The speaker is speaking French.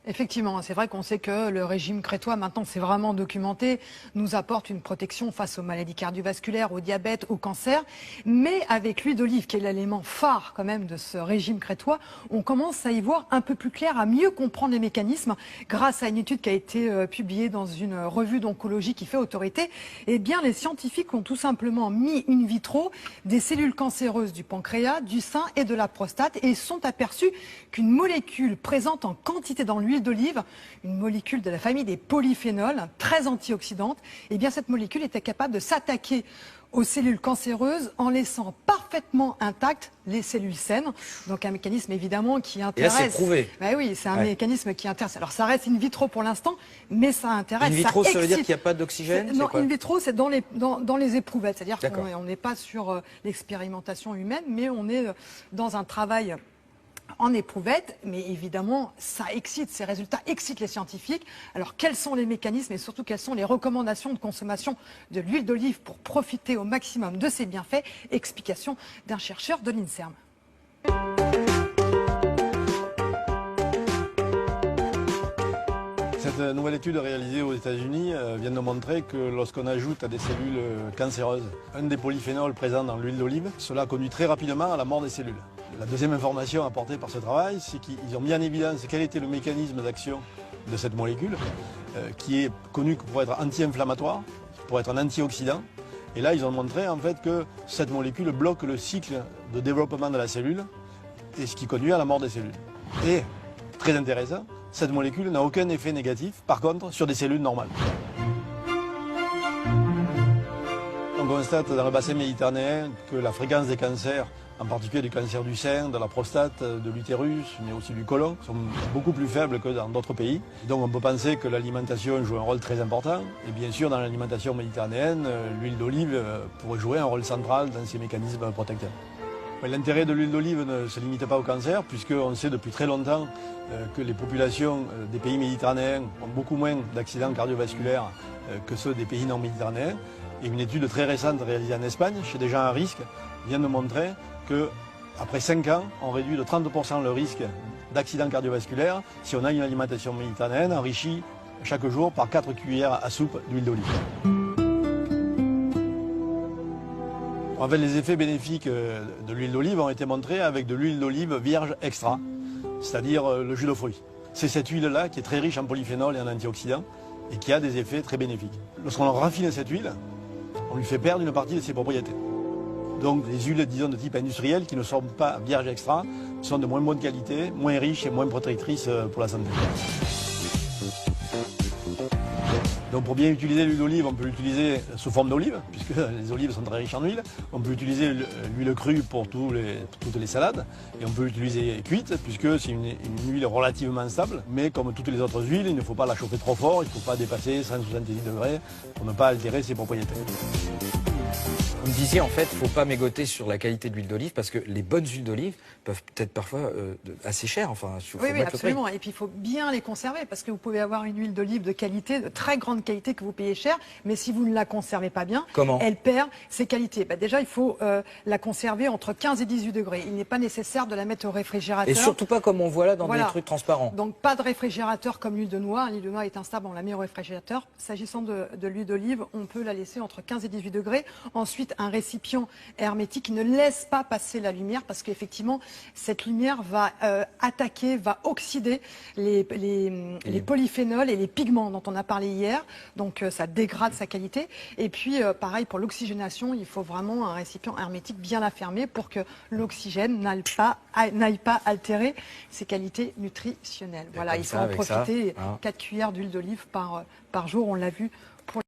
Effectivement, c'est vrai qu'on sait que le régime crétois, maintenant c'est vraiment documenté, nous apporte une protection face aux maladies cardiovasculaires, au diabète, au cancer. Mais avec l'huile d'olive, qui est l'élément phare quand même de ce régime crétois, on commence à y voir un peu plus clair, à mieux comprendre les mécanismes. Grâce à une étude qui a été publiée dans une revue d'oncologie qui fait autorité, eh bien les scientifiques ont tout simplement mis in vitro des cellules cancéreuses du pancréas, du sein et de la prostate et sont aperçus qu'une molécule présente en quantité dans l'huile d'olive, une molécule de la famille des polyphénols, très antioxydante, et bien cette molécule était capable de s'attaquer aux cellules cancéreuses en laissant parfaitement intactes les cellules saines. Donc un mécanisme évidemment qui intéresse. Et là c'est prouvé. Ben oui, c'est un mécanisme qui intéresse. Alors ça reste in vitro pour l'instant, mais ça intéresse. In vitro, ça veut dire qu'il n'y a pas d'oxygène? Non, in vitro, c'est dans les éprouvettes. C'est-à-dire qu'on n'est pas sur l'expérimentation humaine, mais on est dans un travail en éprouvette, mais évidemment, ça excite, ces résultats excitent les scientifiques. Alors, quels sont les mécanismes et surtout, quelles sont les recommandations de consommation de l'huile d'olive pour profiter au maximum de ses bienfaits? Explication d'un chercheur de l'INSERM. Cette nouvelle étude réalisée aux États-Unis vient de montrer que lorsqu'on ajoute à des cellules cancéreuses un des polyphénols présents dans l'huile d'olive, cela conduit très rapidement à la mort des cellules. La deuxième information apportée par ce travail, c'est qu'ils ont mis en évidence quel était le mécanisme d'action de cette molécule, qui est connue pour être anti-inflammatoire, pour être un antioxydant. Et là, ils ont montré en fait que cette molécule bloque le cycle de développement de la cellule, et ce qui conduit à la mort des cellules. Et, très intéressant, cette molécule n'a aucun effet négatif, par contre, sur des cellules normales. On constate dans le bassin méditerranéen que la fréquence des cancers, en particulier du cancer du sein, de la prostate, de l'utérus, mais aussi du côlon, sont beaucoup plus faibles que dans d'autres pays. Donc on peut penser que l'alimentation joue un rôle très important. Et bien sûr, dans l'alimentation méditerranéenne, l'huile d'olive pourrait jouer un rôle central dans ces mécanismes protecteurs. L'intérêt de l'huile d'olive ne se limite pas au cancer, puisqu'on sait depuis très longtemps que les populations des pays méditerranéens ont beaucoup moins d'accidents cardiovasculaires que ceux des pays non méditerranéens. Et une étude très récente réalisée en Espagne, chez des gens à risque, vient de montrer qu'après 5 ans, on réduit de 30% le risque d'accident cardiovasculaire si on a une alimentation méditerranéenne enrichie chaque jour par 4 cuillères à soupe d'huile d'olive. En fait, les effets bénéfiques de l'huile d'olive ont été montrés avec de l'huile d'olive vierge extra, c'est-à-dire le jus de fruits. C'est cette huile-là qui est très riche en polyphénol et en antioxydants et qui a des effets très bénéfiques. Lorsqu'on raffine cette huile, on lui fait perdre une partie de ses propriétés. Donc les huiles, disons, de type industriel qui ne sont pas vierges extra sont de moins bonne qualité, moins riches et moins protectrices pour la santé. Donc pour bien utiliser l'huile d'olive, on peut l'utiliser sous forme d'olive, puisque les olives sont très riches en huile. On peut utiliser l'huile crue pour toutes les salades. Et on peut l'utiliser cuite, puisque c'est une huile relativement stable. Mais comme toutes les autres huiles, il ne faut pas la chauffer trop fort, il ne faut pas dépasser 170 degrés pour ne pas altérer ses propriétés. Vous me disiez, en fait, il ne faut pas mégoter sur la qualité de l'huile d'olive parce que les bonnes huiles d'olive peuvent être parfois assez chères. Enfin, oui, absolument. Et puis, il faut bien les conserver parce que vous pouvez avoir une huile d'olive de qualité, de très grande qualité que vous payez cher, mais si vous ne la conservez pas bien, elle perd ses qualités. Déjà, il faut la conserver entre 15 et 18 degrés. Il n'est pas nécessaire de la mettre au réfrigérateur. Et surtout pas comme on voit là dans des trucs transparents. Donc, pas de réfrigérateur comme l'huile de noix. L'huile de noix est instable, on la met au réfrigérateur. S'agissant de l'huile d'olive, on peut la laisser entre 15 et 18 degrés. Ensuite, un récipient hermétique qui ne laisse pas passer la lumière parce qu'effectivement, cette lumière va attaquer, va oxyder les polyphénols et les pigments dont on a parlé hier. Donc, ça dégrade sa qualité. Et puis, pareil, pour l'oxygénation, il faut vraiment un récipient hermétique bien la fermer pour que l'oxygène n'aille pas altérer ses qualités nutritionnelles. Voilà, il faut en profiter. 4 cuillères d'huile d'olive par jour, on l'a vu